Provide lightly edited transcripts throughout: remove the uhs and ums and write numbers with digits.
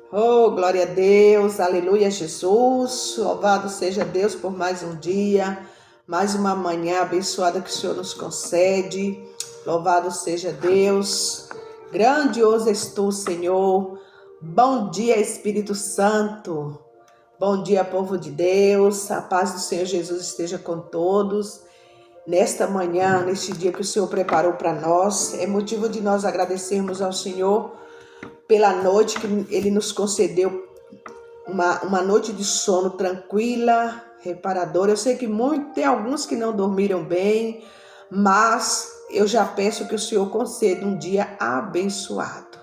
Oh, glória a Deus, aleluia, Jesus. Louvado seja Deus por mais um dia, mais uma manhã abençoada que o Senhor nos concede. Louvado seja Deus. Grandioso és tu, Senhor. Bom dia, Espírito Santo. Bom dia, povo de Deus. A paz do Senhor Jesus esteja com todos. Nesta manhã, neste dia que o Senhor preparou para nós, é motivo de nós agradecermos ao Senhor pela noite que Ele nos concedeu, uma noite de sono tranquila, reparadora. Eu sei que tem alguns que não dormiram bem, mas eu já peço que o Senhor conceda um dia abençoado.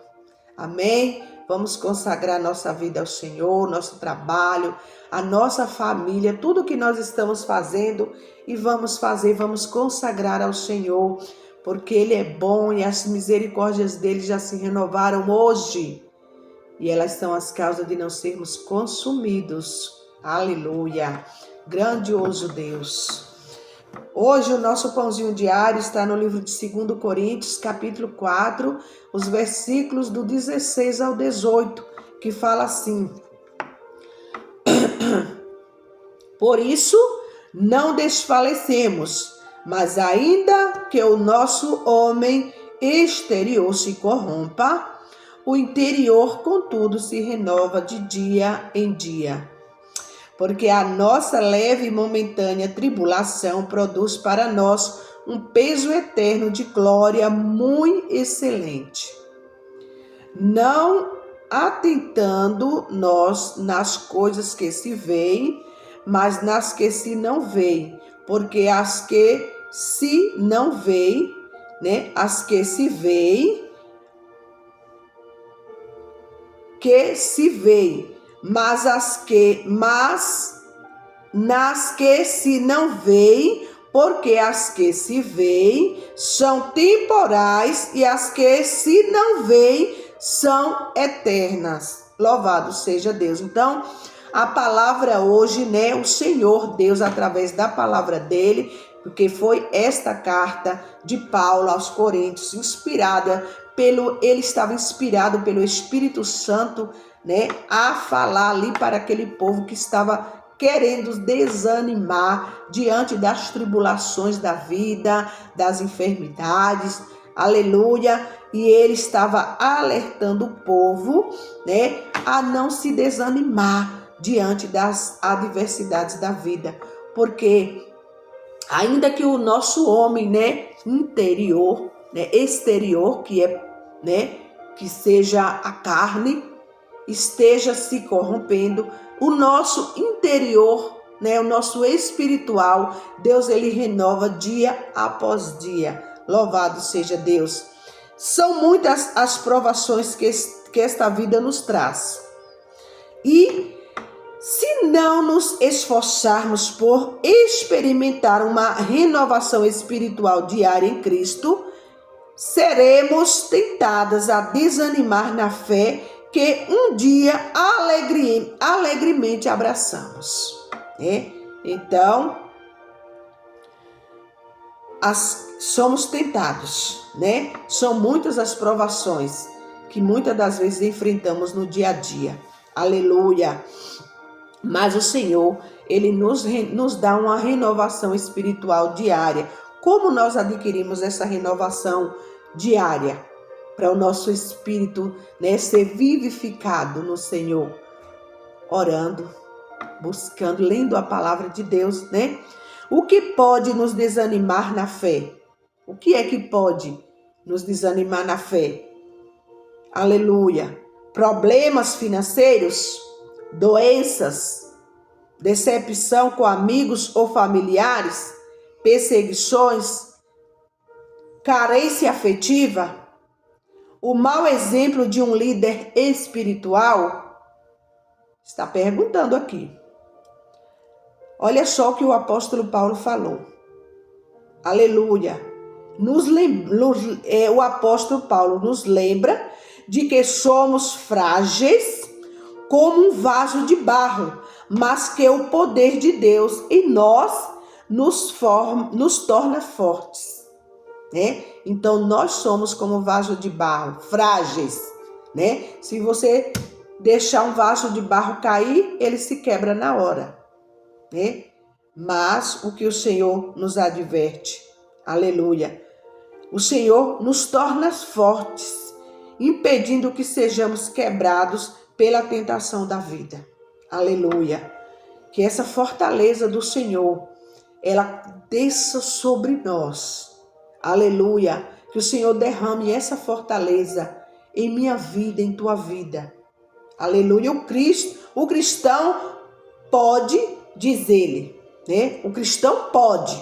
Amém? Vamos consagrar nossa vida ao Senhor, nosso trabalho, a nossa família, tudo que nós estamos fazendo e vamos consagrar ao Senhor, porque Ele é bom e as misericórdias dele já se renovaram hoje. E elas são as causas de não sermos consumidos. Aleluia! Grandioso Deus! Hoje o nosso pãozinho diário está no livro de 2 Coríntios, capítulo 4, os versículos do 16 ao 18, que fala assim: Por isso não desfalecemos, mas ainda que o nosso homem exterior se corrompa, o interior, contudo, se renova de dia em dia. Porque a nossa leve e momentânea tribulação produz para nós um peso eterno de glória muito excelente. Não atentando nós nas coisas que se veem, mas nas que se não veem. Porque as que se não veem, as que se veem, mas nas que se não veem, porque as que se veem são temporais e as que se não veem são eternas. Louvado seja Deus. Então, a palavra hoje, o Senhor Deus, através da palavra dele, porque foi esta carta de Paulo aos Coríntios, ele estava inspirado pelo Espírito Santo, a falar ali para aquele povo que estava querendo desanimar diante das tribulações da vida, das enfermidades, aleluia, e ele estava alertando o povo, a não se desanimar diante das adversidades da vida, porque ainda que o nosso homem, interior, exterior, que seja a carne, esteja se corrompendo, o nosso interior, o nosso espiritual, Deus ele renova dia após dia. Louvado seja Deus. São muitas as provações que esta vida nos traz. E se não nos esforçarmos por experimentar uma renovação espiritual diária em Cristo, seremos tentadas a desanimar na fé que um dia alegremente abraçamos. Então, somos tentados, São muitas as provações que muitas das vezes enfrentamos no dia a dia. Aleluia! Mas o Senhor, ele nos dá uma renovação espiritual diária. Como nós adquirimos essa renovação diária? Para o nosso espírito, ser vivificado no Senhor. Orando, buscando, lendo a palavra de Deus, O que pode nos desanimar na fé? O que é que pode nos desanimar na fé? Aleluia! Problemas financeiros, doenças, decepção com amigos ou familiares, perseguições, carência afetiva, o mau exemplo de um líder espiritual? Está perguntando aqui. Olha só o que o apóstolo Paulo falou. Aleluia! O apóstolo Paulo nos lembra de que somos frágeis como um vaso de barro, mas que o poder de Deus em nós nos torna fortes. Então nós somos como vaso de barro, frágeis, Se você deixar um vaso de barro cair, ele se quebra na hora, né? Mas o que o Senhor nos adverte, aleluia, o Senhor nos torna fortes, impedindo que sejamos quebrados pela tentação da vida, aleluia. Que essa fortaleza do Senhor, ela desça sobre nós, aleluia. Que o Senhor derrame essa fortaleza em minha vida, em tua vida, aleluia. O cristão pode, diz ele, né? O cristão pode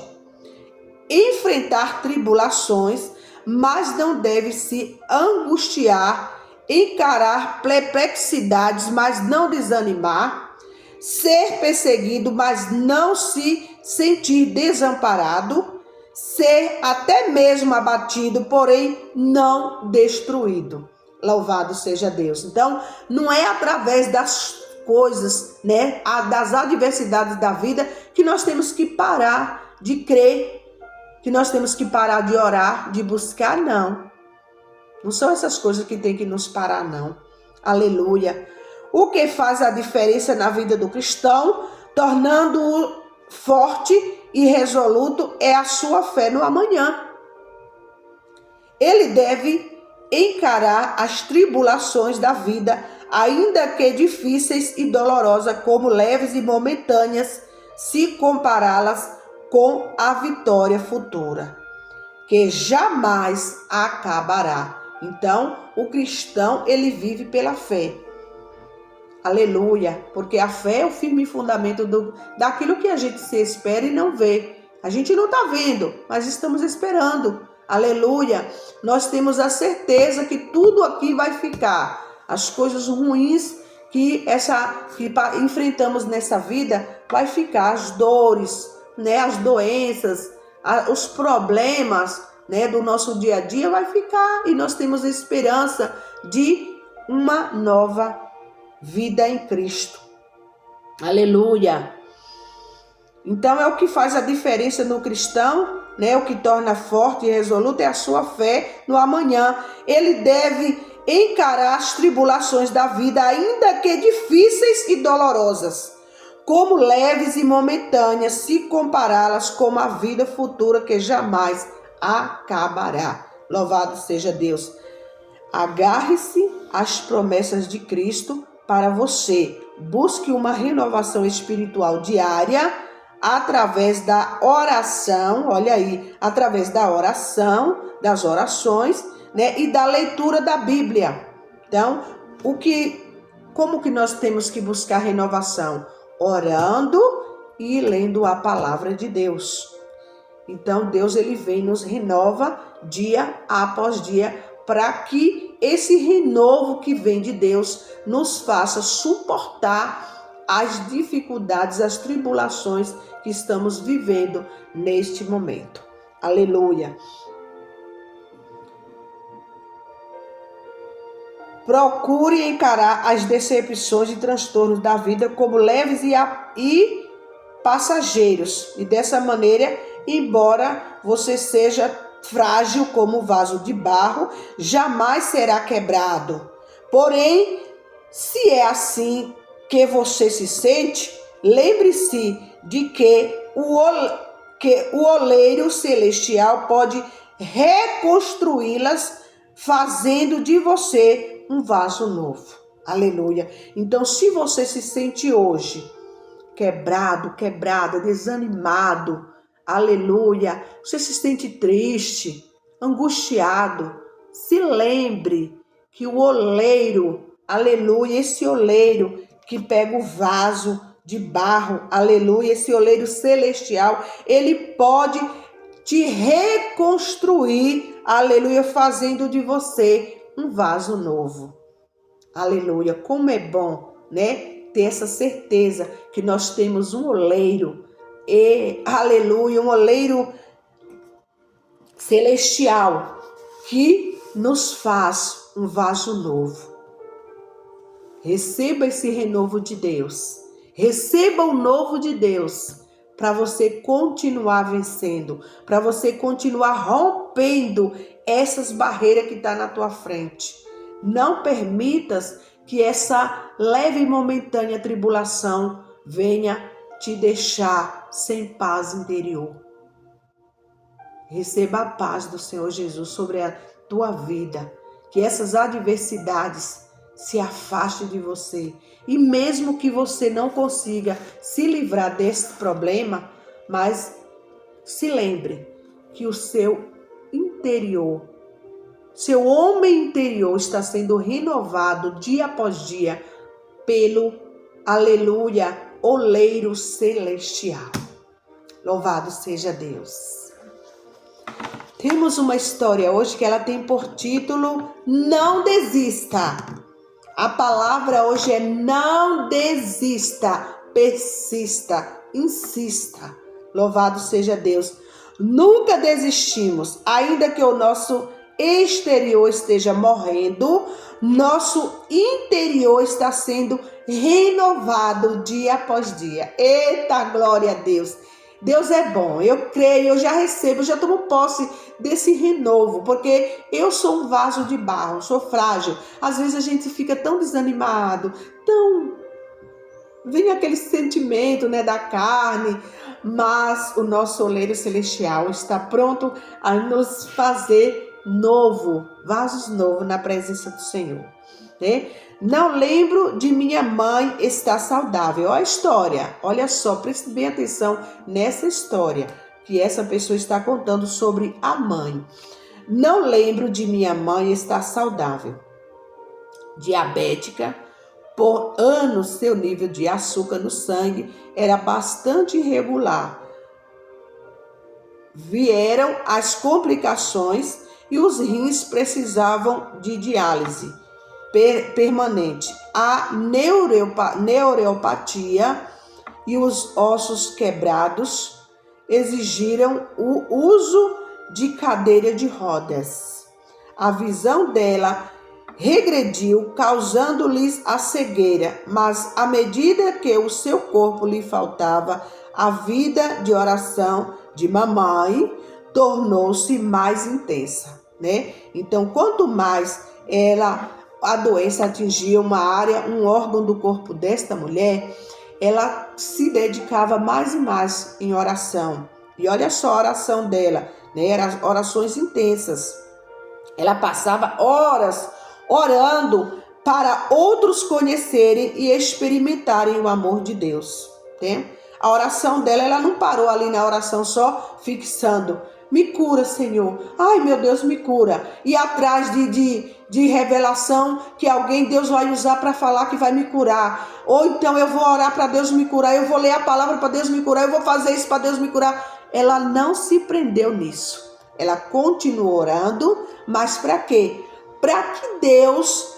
enfrentar tribulações, mas não deve se angustiar, encarar perplexidades, mas não desanimar, ser perseguido, mas não se sentir desamparado, ser até mesmo abatido, porém não destruído. Louvado seja Deus. Então, não é através das coisas, né, das adversidades da vida, que nós temos que parar de crer, que nós temos que parar de orar, de buscar, não. Não são essas coisas que tem que nos parar, não. Aleluia. O que faz a diferença na vida do cristão, tornando-o forte e resoluto, é a sua fé no amanhã. Ele deve encarar as tribulações da vida, ainda que difíceis e dolorosas, como leves e momentâneas, se compará-las com a vitória futura, que jamais acabará. Então, o cristão, ele vive pela fé. Aleluia, porque a fé é o firme fundamento daquilo que a gente se espera e não vê. A gente não está vendo, mas estamos esperando. Aleluia, nós temos a certeza que tudo aqui vai ficar. As coisas ruins que enfrentamos nessa vida vai ficar, as dores, né, as doenças, os problemas, né, do nosso dia a dia vai ficar, e nós temos esperança de uma nova vida em Cristo. Aleluia. Então é o que faz a diferença no cristão, né? O que torna forte e resoluto é a sua fé no amanhã. Ele deve encarar as tribulações da vida, ainda que difíceis e dolorosas, como leves e momentâneas, se compará-las com a vida futura que jamais acabará. Louvado seja Deus. Agarre-se às promessas de Cristo para você. Busque uma renovação espiritual diária através da oração, olha aí, através da oração, das orações, né, e da leitura da Bíblia. Então, como que nós temos que buscar renovação? Orando e lendo a palavra de Deus. Então, Deus, ele vem e nos renova dia após dia, para que esse renovo que vem de Deus nos faça suportar as dificuldades, as tribulações que estamos vivendo neste momento. Aleluia. Procure encarar as decepções e transtornos da vida como leves e passageiros. E dessa maneira, embora você seja frágil como um vaso de barro, jamais será quebrado. Porém, se é assim que você se sente, lembre-se de que o oleiro celestial pode reconstruí-las, fazendo de você um vaso novo. Aleluia. Então, se você se sente hoje quebrado, quebrada, desanimado, aleluia, você se sente triste, angustiado, se lembre que o oleiro, aleluia, esse oleiro que pega o vaso de barro, aleluia, esse oleiro celestial, ele pode te reconstruir, aleluia, fazendo de você um vaso novo. Aleluia, como é bom, né, ter essa certeza que nós temos um oleiro, aleluia, um oleiro celestial que nos faz um vaso novo. Receba esse renovo de Deus, receba o novo de Deus, para você continuar vencendo, para você continuar rompendo essas barreiras que estão na tua frente. Não permitas que essa leve e momentânea tribulação venha te deixar sem paz interior. Receba a paz do Senhor Jesus sobre a tua vida. Que essas adversidades se afastem de você. E mesmo que você não consiga se livrar desse problema, mas se lembre que o seu interior, seu homem interior está sendo renovado dia após dia pelo, aleluia, oleiro celestial. Louvado seja Deus. Temos uma história hoje que ela tem por título Não Desista. A palavra hoje é não desista, persista, insista. Louvado seja Deus. Nunca desistimos, ainda que o nosso exterior esteja morrendo, nosso interior está sendo renovado dia após dia. Eita, glória a Deus! Deus é bom, eu creio, eu já recebo, já tomo posse desse renovo, porque eu sou um vaso de barro, sou frágil. Às vezes a gente fica tão desanimado, vem aquele sentimento, da carne, mas o nosso oleiro celestial está pronto a nos fazer novo, vasos novos na presença do Senhor, né? Não lembro de minha mãe estar saudável. Olha a história, olha só, preste bem atenção nessa história que essa pessoa está contando sobre a mãe. Não lembro de minha mãe estar saudável. Diabética, por anos seu nível de açúcar no sangue era bastante irregular. Vieram as complicações e os rins precisavam de diálise permanente. A neuropatia e os ossos quebrados exigiram o uso de cadeira de rodas. A visão dela regrediu, causando-lhes a cegueira, mas à medida que o seu corpo lhe faltava, a vida de oração de mamãe tornou-se mais intensa, né? Então, quanto mais a doença atingia uma área, um órgão do corpo desta mulher, ela se dedicava mais e mais em oração. E olha só a oração dela, né? Eram orações intensas. Ela passava horas orando para outros conhecerem e experimentarem o amor de Deus, né? A oração dela, ela não parou ali na oração só fixando. Me cura, Senhor. Ai, meu Deus, me cura. E atrás de revelação que Deus vai usar para falar que vai me curar. Ou então eu vou orar para Deus me curar. Eu vou ler a palavra para Deus me curar. Eu vou fazer isso para Deus me curar. Ela não se prendeu nisso. Ela continuou orando. Mas para quê? Para que Deus,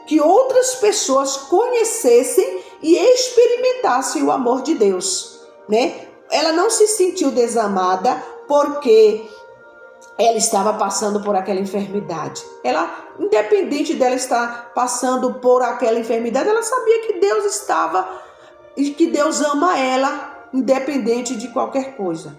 que outras pessoas conhecessem e experimentassem o amor de Deus, né? Ela não se sentiu desamada porque ela estava passando por aquela enfermidade. Ela, independente dela estar passando por aquela enfermidade, ela sabia que Deus estava e que Deus ama ela, independente de qualquer coisa.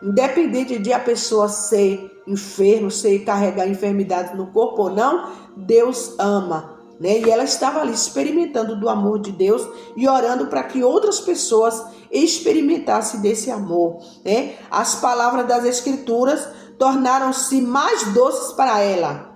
Independente de a pessoa ser enferma, carregar enfermidade no corpo ou não, Deus ama, né? E ela estava ali experimentando do amor de Deus e orando para que outras pessoas experimentassem desse amor, né? As palavras das Escrituras tornaram-se mais doces para ela.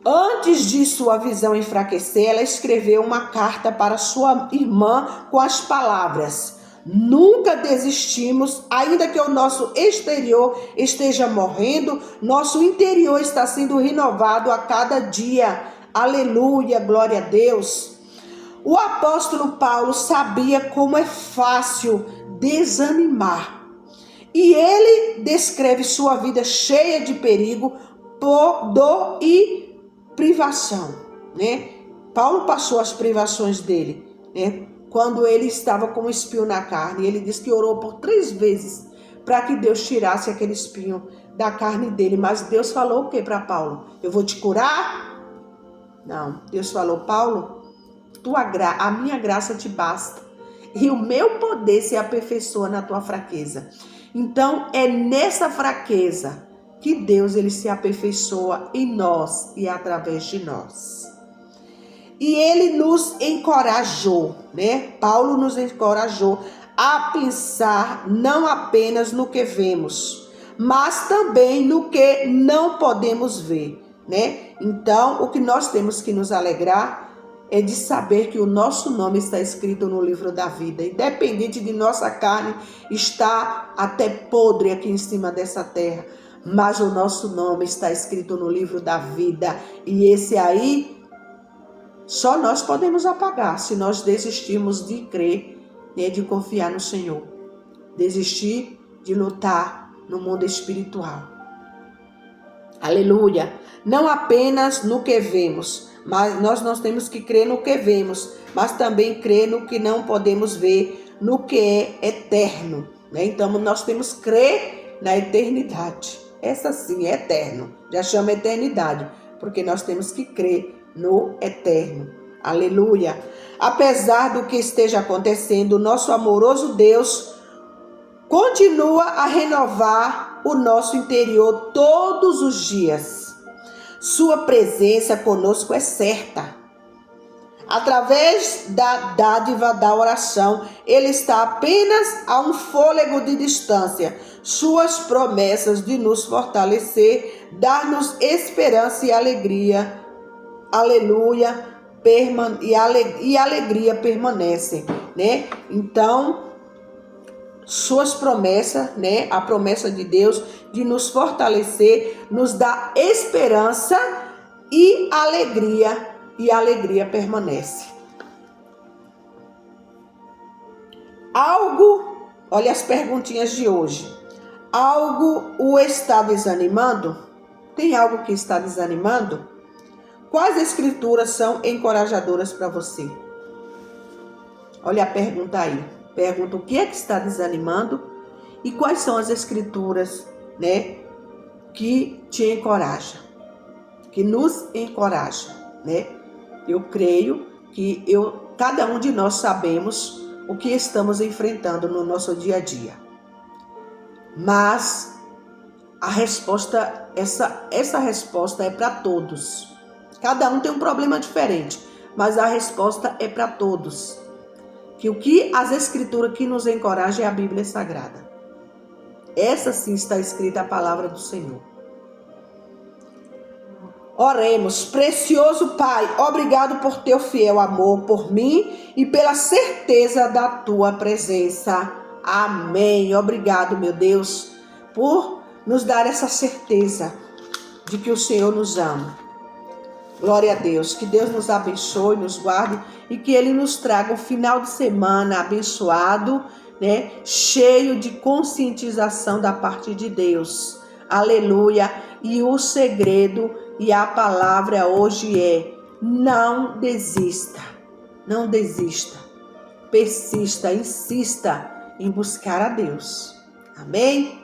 Antes de sua visão enfraquecer, ela escreveu uma carta para sua irmã com as palavras: nunca desistimos, ainda que o nosso exterior esteja morrendo, nosso interior está sendo renovado a cada dia. Aleluia, glória a Deus. O apóstolo Paulo sabia como é fácil desanimar. E ele descreve sua vida cheia de perigo, dor e privação, né? Paulo passou as privações dele, né? Quando ele estava com um espinho na carne, ele disse que orou por 3 vezes para que Deus tirasse aquele espinho da carne dele. Mas Deus falou o que para Paulo? Eu vou te curar? Não, Deus falou: Paulo, a minha graça te basta e o meu poder se aperfeiçoa na tua fraqueza. Então é nessa fraqueza que Deus ele se aperfeiçoa em nós e através de nós. E ele nos encorajou, né? Paulo nos encorajou a pensar não apenas no que vemos, mas também no que não podemos ver, né? Então, o que nós temos que nos alegrar é de saber que o nosso nome está escrito no livro da vida. Independente de nossa carne estar até podre aqui em cima dessa terra, mas o nosso nome está escrito no livro da vida. E esse aí, só nós podemos apagar se nós desistirmos de crer, né, de confiar no Senhor. Desistir de lutar no mundo espiritual. Aleluia! Não apenas no que vemos, mas nós temos que crer no que vemos, mas também crer no que não podemos ver, no que é eterno, né? Então nós temos que crer na eternidade. Essa sim é eterno, já chama eternidade, porque nós temos que crer no eterno. Aleluia! Apesar do que esteja acontecendo, nosso amoroso Deus continua a renovar o nosso interior todos os dias. Sua presença conosco é certa. Através da dádiva da oração, Ele está apenas a um fôlego de distância. Suas promessas de nos fortalecer, dar-nos esperança e alegria. Aleluia. E alegria permanecem, né? Então, suas promessas, né? A promessa de Deus de nos fortalecer, nos dá esperança e a alegria permanece. Olha as perguntinhas de hoje. Algo o está desanimando? Tem algo que está desanimando? Quais escrituras são encorajadoras para você? Olha a pergunta aí. Pergunta o que é que está desanimando e quais são as escrituras, né, que te encorajam, que nos encorajam, né? Eu creio que cada um de nós sabemos o que estamos enfrentando no nosso dia a dia. Mas a resposta, essa resposta é para todos. Cada um tem um problema diferente, mas a resposta é para todos. Que o que as escrituras que nos encorajam é a Bíblia Sagrada. Essa sim está escrita a palavra do Senhor. Oremos. Precioso Pai, obrigado por teu fiel amor por mim e pela certeza da tua presença. Amém. Obrigado, meu Deus, por nos dar essa certeza de que o Senhor nos ama. Glória a Deus. Que Deus nos abençoe, nos guarde e que Ele nos traga um final de semana abençoado, né? Cheio de conscientização da parte de Deus. Aleluia. E o segredo e a palavra hoje é: não desista. Não desista. Persista, insista em buscar a Deus. Amém?